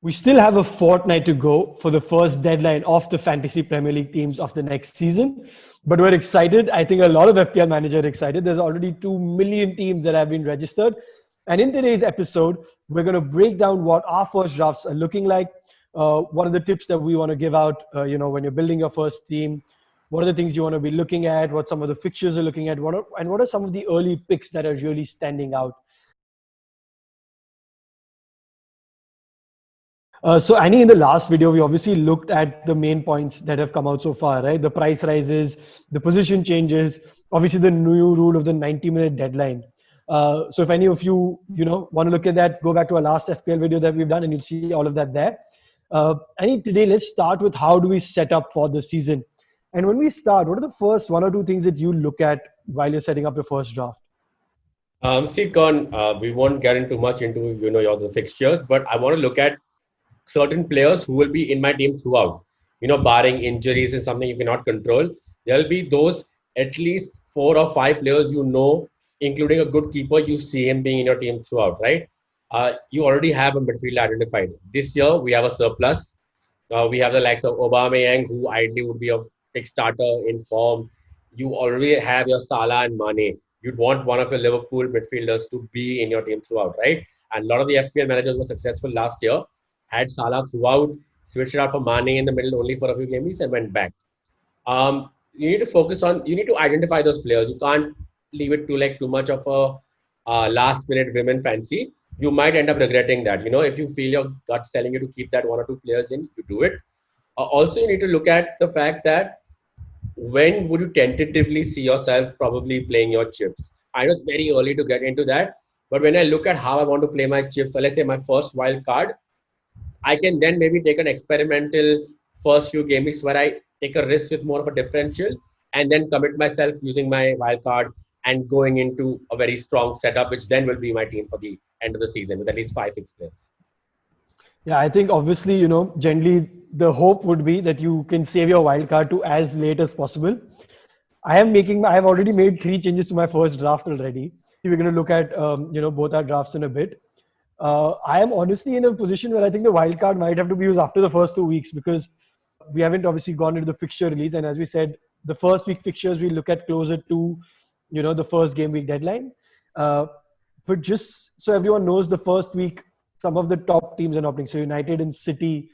We still have a fortnight to go for the first deadline of the Fantasy Premier League teams of the next season. But we're excited. I think a lot of FPL managers are excited. There's already 2 million teams that have been registered. And in today's episode, we're going to break down what our first drafts are looking like. What are the tips that we want to give out, when you're building your first team? What are the things you want to be looking at? What some of the fixtures are looking at? What are some of the early picks that are really standing out? So Annie, in the last video, we obviously looked at the main points that have come out so far, right? The price rises, the position changes, obviously the new rule of the 90-minute deadline. So if any of you, want to look at that, go back to our last FPL video that we've done and you'll see all of that there. Annie, today, let's start with how do we set up for the season? And when we start, what are the first one or two things that you look at while you're setting up your first draft? See, Con, we won't get into much into the fixtures, but I want to look at certain players who will be in my team throughout. Barring injuries and something you cannot control, there will be those at least 4 or 5 players including a good keeper. You see him being in your team throughout, right? You already have a midfield identified. This year we have a surplus. We have the likes of Aubameyang, who ideally would be a fixed starter in form. You already have your Salah and Mane. You'd want one of your Liverpool midfielders to be in your team throughout, right? And a lot of the FPL managers were successful last year, had Salah throughout, switched it out for Mane in the middle only for a few game weeks and went back. You need to identify those players. You can't leave it to like too much of a last minute women fancy. You might end up regretting that. If you feel your gut's telling you to keep that 1 or 2 players in, you do it. Also, you need to look at the fact that when would you tentatively see yourself probably playing your chips? I know it's very early to get into that, but when I look at how I want to play my chips, so let's say my first wild card, I can then maybe take an experimental first few game weeks where I take a risk with more of a differential and then commit myself using my wild card and going into a very strong setup, which then will be my team for the end of the season with at least 5 fixed players. Yeah, I think obviously, generally the hope would be that you can save your wild card to as late as possible. I have already made 3 changes to my first draft already. We're going to look at, both our drafts in a bit. I am honestly in a position where I think the wild card might have to be used after the first 2 weeks because we haven't obviously gone into the fixture release. And as we said, the first week fixtures we look at closer to, the first game week deadline. But just so everyone knows, the first week, some of the top teams are not playing. So United and City,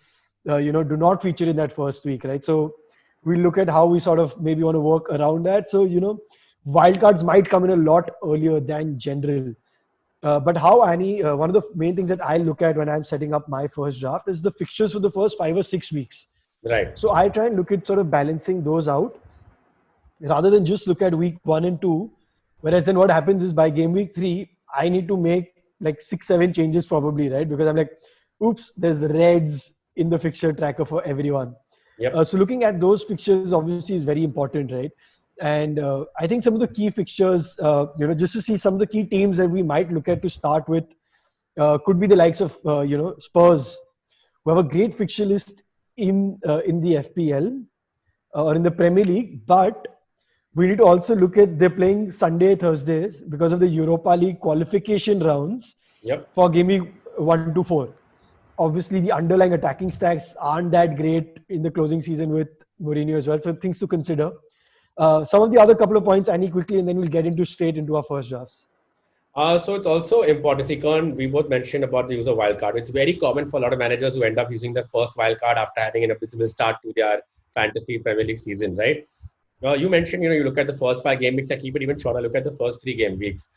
do not feature in that first week, right? So we look at how we sort of maybe want to work around that. So, wildcards might come in a lot earlier than general. But how, Annie, one of the main things that I look at when I'm setting up my first draft is the fixtures for the first 5 or 6 weeks. Right. So I try and look at sort of balancing those out rather than just look at week 1 and 2. Whereas then what happens is by game week 3, I need to make like 6, 7 changes probably, right? Because I'm like, oops, there's reds in the fixture tracker for everyone. Yep. So looking at those fixtures obviously is very important, right? And I think some of the key fixtures, just to see some of the key teams that we might look at to start with, could be the likes of, Spurs, who have a great fixture list in the FPL or in the Premier League, but we need to also look at they're playing Sunday, Thursdays because of the Europa League qualification rounds Yep. for game week 1 to 4. Obviously, the underlying attacking stats aren't that great in the closing season with Mourinho as well. So things to consider. Some of the other couple of points, Annie, quickly, and then we'll get into straight into our first drafts. So it's also important, Sikon, we both mentioned about the use of wildcard. It's very common for a lot of managers who end up using their first wildcard after having an abysmal start to their fantasy Premier League season, right? You mentioned, you look at the first 5 game weeks. I keep it even shorter. Look at the first 3 game weeks.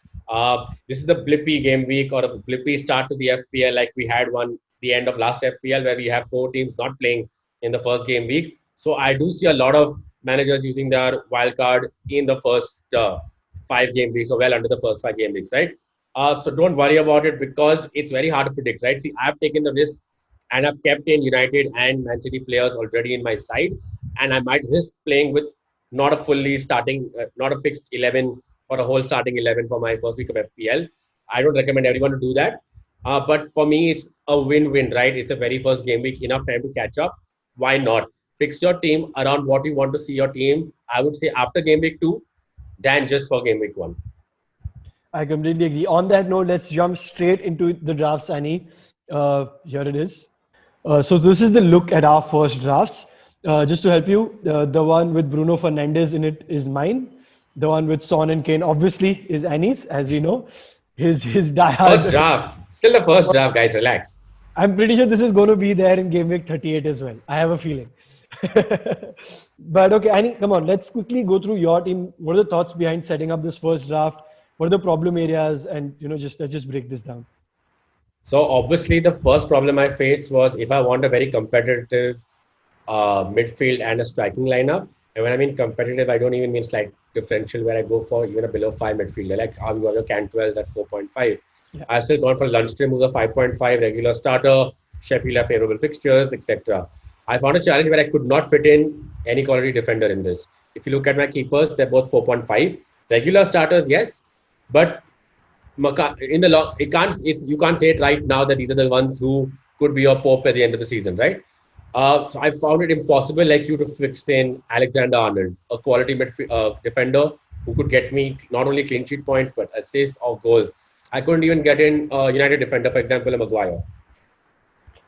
This is a blippy game week or a blippy start to the FPL, like we had one the end of last FPL where we have 4 teams not playing in the first game week. So I do see a lot of managers using their wildcard in the first 5 game weeks, or well under the first 5 game weeks, right? So don't worry about it because it's very hard to predict, right? See, I've taken the risk and I've kept in United and Man City players already in my side, and I might risk playing with not a fully starting, not a fixed 11 or a whole starting 11 for my first week of FPL. I don't recommend everyone to do that. But for me, it's a win-win, right? It's the very first game week, enough time to catch up. Why not? Fix your team around what you want to see your team, I would say, after game week 2 than just for game week 1. I completely agree. On that note, let's jump straight into the drafts, Annie. Here it is. So this is the look at our first drafts. Just to help you, the one with Bruno Fernandes in it is mine. The one with Son and Kane obviously is Annie's, as we know. His First diehard. draft. Still the first draft, guys. Relax. I'm pretty sure this is going to be there in game week 38 as well. I have a feeling. But okay, Annie, come on. Let's quickly go through your team. What are the thoughts behind setting up this first draft? What are the problem areas? And just let's just break this down. So obviously, the first problem I faced was if I want a very competitive midfield and a striking lineup. And when I mean competitive, I don't even mean slight differential where I go for even a below 5 midfielder. Like how you have your Cantwell's at 4.5. Yeah. I've still gone for Lundstrom, who's a 5.5 regular starter. Sheffield have favorable fixtures, etc. I found a challenge where I could not fit in any quality defender in this. If you look at my keepers, they're both 4.5 regular starters, yes, but in the long, you can't say it right now that these are the ones who could be your Pope at the end of the season, right? So I found it impossible, like you, to fix in Alexander Arnold, a quality defender who could get me not only clean sheet points but assists or goals. I couldn't even get in United defender, for example, a Maguire.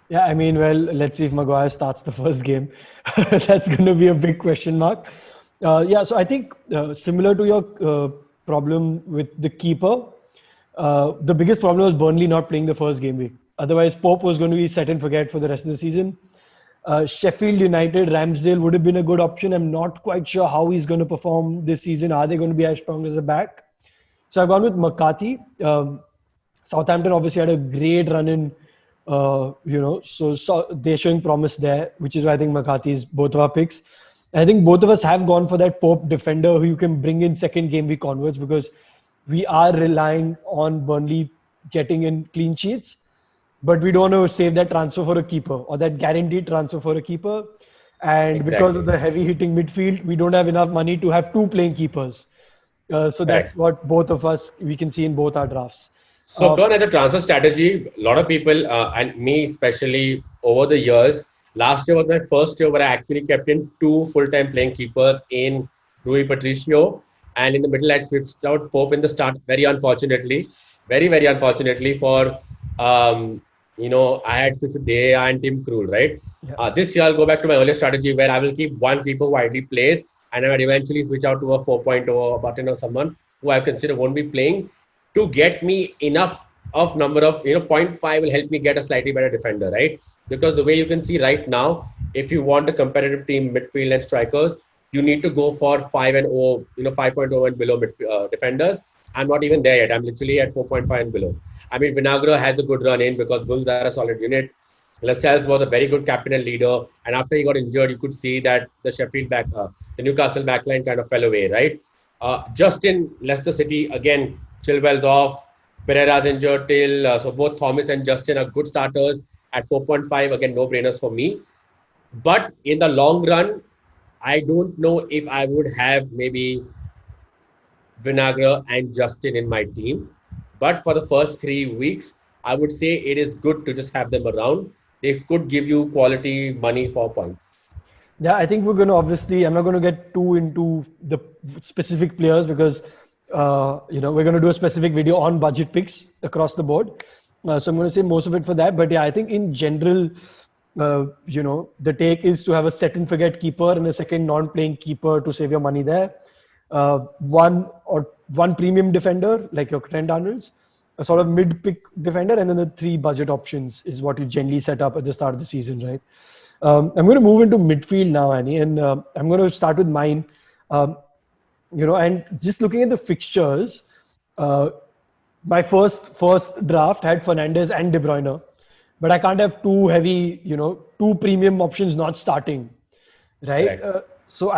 Yeah, I mean, well, let's see if Maguire starts the first game. That's going to be a big question mark. Yeah, so I think similar to your problem with the keeper, the biggest problem was Burnley not playing the first game week. Otherwise, Pope was going to be set and forget for the rest of the season. Sheffield United, Ramsdale would have been a good option. I'm not quite sure how he's going to perform this season. Are they going to be as strong as a back? So I've gone with McCarthy. Southampton obviously had a great run in, so they're showing promise there, which is why I think McCarthy is both of our picks. And I think both of us have gone for that Pope defender who you can bring in second game week onwards, because we are relying on Burnley getting in clean sheets, but we don't want to save that transfer for a keeper or that guaranteed transfer for a keeper. And because of Exactly. the heavy hitting midfield, we don't have enough money to have two playing keepers. So that's Correct. what both of us, we can see in both our drafts. So, Karan, as a transfer strategy, a lot of people, and me especially, over the years, last year was my first year where I actually kept in two full-time playing keepers in Rui Patricio, and in the middle I switched out Pope in the start. Very unfortunately, very unfortunately for, I had switched to De Gea and Tim Krul, right? Yeah. This year I'll go back to my earlier strategy where I will keep one keeper who widely plays, and I might eventually switch out to a 4.0 button or someone who I consider won't be playing, to get me enough of number of, zero point 0.5 will help me get a slightly better defender, right? Because the way you can see right now, if you want a competitive team, midfield and strikers, you need to go for 5 and 0, 5.0 and below defenders. I'm not even there yet. I'm literally at 4.5 and below. I mean, Vinagre has a good run in because Wolves are a solid unit. Lascelles was a very good captain and leader. And after he got injured, you could see that the the Newcastle backline kind of fell away, right? Justin, Leicester City, again, Chilwell's off. Pereira's injured till. So both Thomas and Justin are good starters at 4.5. Again, no brainers for me. But in the long run, I don't know if I would have maybe Vinagre and Justin in my team. But for the first 3 weeks, I would say it is good to just have them around. They could give you quality money for points. Yeah, I think we're going to obviously, I'm not going to get too into the specific players because, we're going to do a specific video on budget picks across the board. So I'm going to say most of it for that. But yeah, I think in general, the take is to have a set and forget keeper and a second non-playing keeper to save your money there. One premium defender, like your Trent Arnold's, a sort of mid-pick defender, and then the three budget options is what you generally set up at the start of the season, right? I'm going to move into midfield now, Annie, and I'm going to start with mine. And just looking at the fixtures, my first draft had Fernandes and De Bruyne, but I can't have two heavy, two premium options not starting, right? So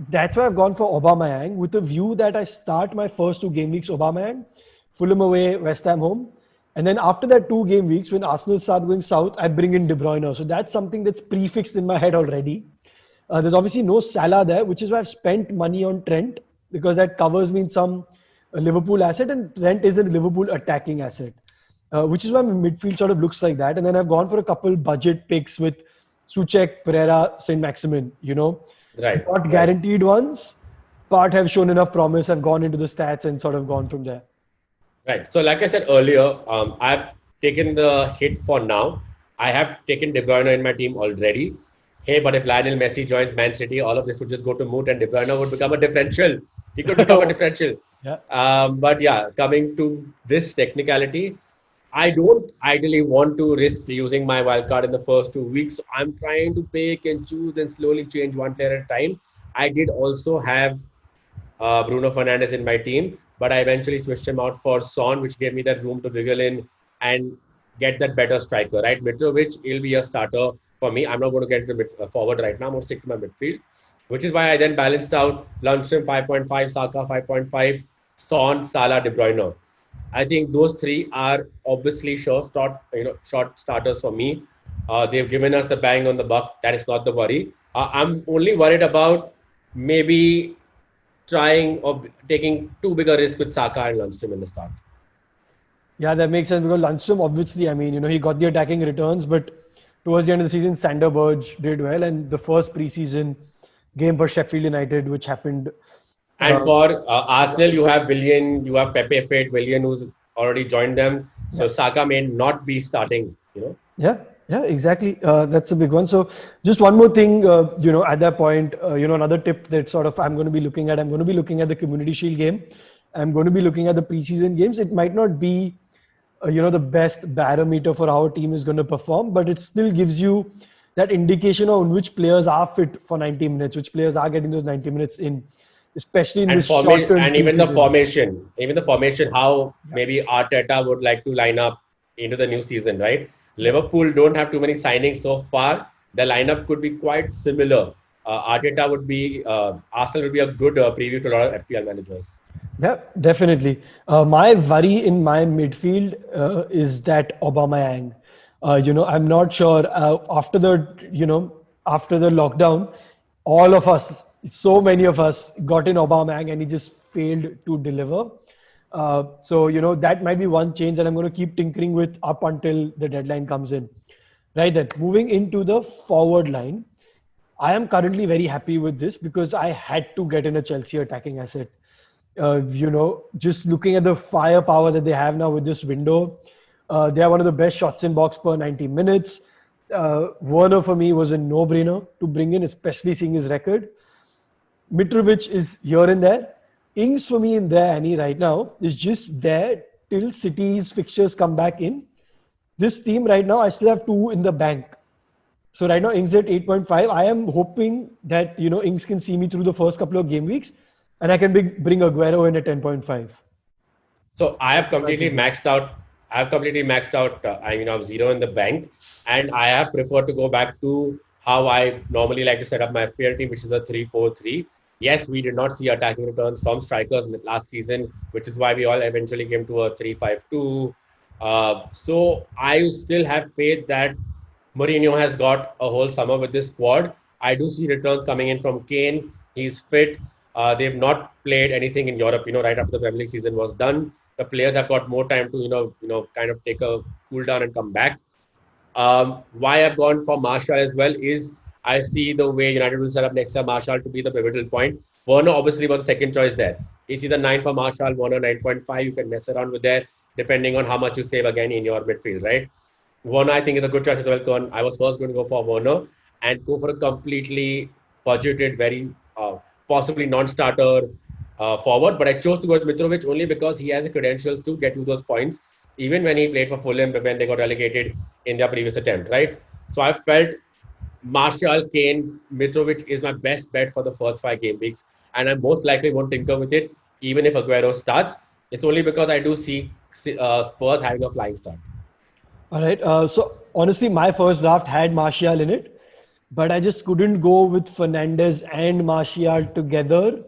that's why I've gone for Aubameyang with the view that I start my first two game weeks Aubameyang, Fulham away, West Ham home. And then after that 2 game weeks, when Arsenal start going south, I bring in De Bruyne. So that's something that's prefixed in my head already. There's obviously no Salah there, which is why I've spent money on Trent, because that covers me in some Liverpool asset, and Trent is a Liverpool attacking asset, which is why my midfield sort of looks like that. And then I've gone for a couple budget picks with Soucek, Pereira, Saint Maximin, not guaranteed ones, but have shown enough promise. I've gone into the stats and sort of gone from there. Right. So, like I said earlier, I've taken the hit for now. I have taken De Bruyne in my team already. Hey, but if Lionel Messi joins Man City, all of this would just go to moot and De Bruyne would become a differential. He could become a differential. Yeah. But yeah, coming to this technicality, I don't ideally want to risk using my wildcard in the first 2 weeks. So I'm trying to pick and choose and slowly change one player at a time. I did also have Bruno Fernandes in my team, but I eventually switched him out for Son, which gave me that room to wiggle in and get that better striker, right? Mitrovic will be a starter for me. I'm not going to get into forward right now. I'm going to stick to my midfield, which is why I then balanced out Lundstrom 5.5, Saka 5.5, Son, Salah, De Bruyne. I think those three are obviously short starters for me. They've given us the bang on the buck. That is not the worry. I'm only worried about maybe trying or taking too big a risk with Saka and Lundstrom in the start. Yeah, that makes sense because Lundstrom, obviously, I mean, he got the attacking returns, but towards the end of the season, Sander Berge did well. And the first preseason game for Sheffield United, which happened. And Uh, for Arsenal, you have Willian, you have Pepe Fit, Willian who's already joined them. yeah, So Saka may not be starting. yeah, yeah, exactly. That's a big one. So, just one more thing, at that point, another tip that sort of I'm going to be looking at, I'm going to be looking at the Community Shield game. I'm going to be looking at the preseason games. It might not be the best barometer for how a team is going to perform, but it still gives you that indication on which players are fit for 90 minutes, which players are getting those 90 minutes in, especially in And this formation, shortened and even preseason. even the formation, how Yeah. maybe Arteta would like to line up into the new season, right? Liverpool don't have too many signings so far. The lineup could be quite similar. Arsenal would be a good preview to a lot of FPL managers. Yeah, definitely. My worry in my midfield is that Aubameyang. I'm not sure after the lockdown, all of us, so many of us, got in Aubameyang and he just failed to deliver. So that might be one change that I'm going to keep tinkering with up until the deadline comes in. Right then, moving into the forward line. I am currently very happy with this because I had to get in a Chelsea attacking asset. Just looking at the firepower that they have now with this window, they are one of the best shots in box per 90 minutes. Werner for me was a no-brainer to bring in, especially seeing his record. Mitrovic is here and there. Ings for me in there, Annie, right now is just there till City's fixtures come back in. This team right now, I still have two in the bank. So right now, Ings at 8.5. I am hoping that Ings can see me through the first couple of game weeks, and I can bring Aguero in at 10.5. So I have That's what I'm completely thinking. maxed out. I've completely maxed out. I'm zero in the bank, and I have preferred to go back to how I normally like to set up my FPL team, which is a 3-4-3. Yes, we did not see attacking returns from strikers in the last season, which is why we all eventually came to a 3-5-2. So I still have faith that Mourinho has got a whole summer with this squad. I do see returns coming in from Kane. He's fit. They've not played anything in Europe, right after the Premier League season was done. The players have got more time to, kind of take a cool down and come back. Why I've gone for Marshall as well is I see the way United will set up next year Marshall to be the pivotal point. Werner obviously was the second choice there. It's either 9 for Marshall, Werner 9.5. You can mess around with that depending on how much you save again in your midfield, right? Werner, I think, is a good choice as well, Con. I was first going to go for Werner and go for a completely budgeted, very possibly non-starter forward. But I chose to go with Mitrovic only because he has the credentials to get you those points, even when he played for Fulham when they got relegated in their previous attempt, right? So I felt Martial, Kane, Mitrovic is my best bet for the first 5 game weeks. And I most likely won't tinker with it, even if Aguero starts. It's only because I do see Spurs having a flying start. All right. So honestly, my first draft had Martial in it, but I just couldn't go with Fernandez and Martial together,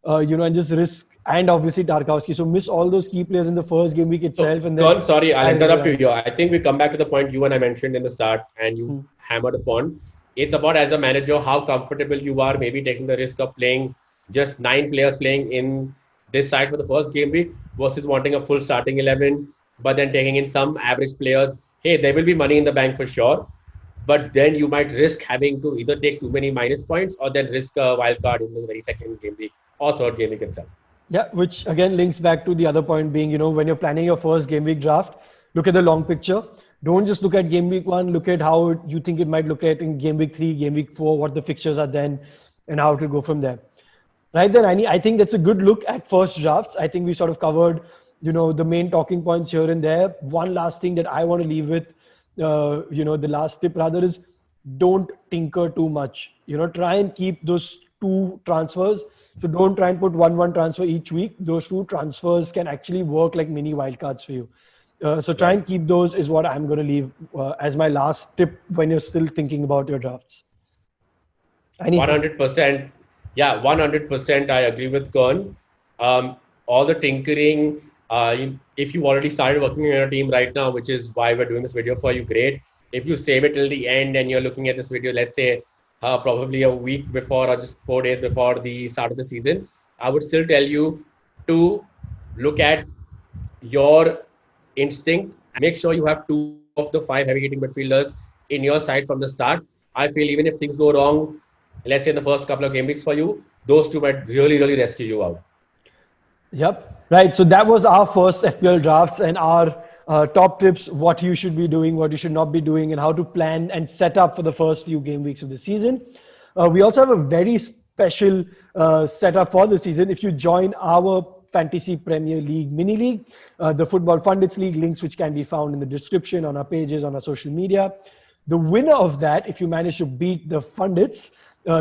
and just risk and obviously Tarkowski. So miss all those key players in the first game week So, itself, and then Con, sorry, I'll I interrupt you here. realized. I think we come back to the point you and I mentioned in the start and you hammered upon. It's about, as a manager, how comfortable you are maybe taking the risk of playing just 9 players playing in this side for the first game week versus wanting a full starting 11, but then taking in some average players. Hey, there will be money in the bank for sure, but then you might risk having to either take too many minus points or then risk a wild card in the very second game week or third game week itself. Yeah, which again links back to the other point being, when you're planning your first game week draft, look at the long picture. Don't just look at game week 1. Look at how you think it might look at in game week 3, game week 4, what the fixtures are then, and how to go from there. Right then, I think that's a good look at first drafts. I think we sort of covered, the main talking points here and there. One last thing that I want to leave with, the last tip rather is don't tinker too much. Try and keep those two transfers. So don't try and put one transfer each week. Those two transfers can actually work like mini wildcards for you. So try and Right. keep those is what I'm going to leave as my last tip when you're still thinking about your drafts. Anything? 100%. Yeah, 100%. I agree with Kern. All the tinkering, if you already started working on your team right now, which is why we're doing this video for you, great. If you save it till the end and you're looking at this video, let's say probably a week before or just 4 days before the start of the season, I would still tell you to look at your instinct. Make sure you have two of the five heavy hitting midfielders in your side from the start. I feel even if things go wrong, let's say in the first couple of game weeks for you, those two might really, really rescue you out. Yep. Right. So that was our first FPL drafts and our top tips, what you should be doing, what you should not be doing, and how to plan and set up for the first few game weeks of the season. We also have a very special setup for the season. If you join our Fantasy Premier League mini league, the Football Fundits League, links which can be found in the description on our pages, on our social media. The winner of that, if you manage to beat the Fundits,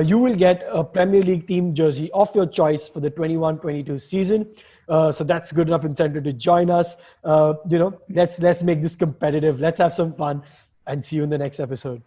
you will get a Premier League team jersey of your choice for the 21-22 season. So that's good enough incentive to join us. Let's make this competitive. Let's have some fun and see you in the next episode.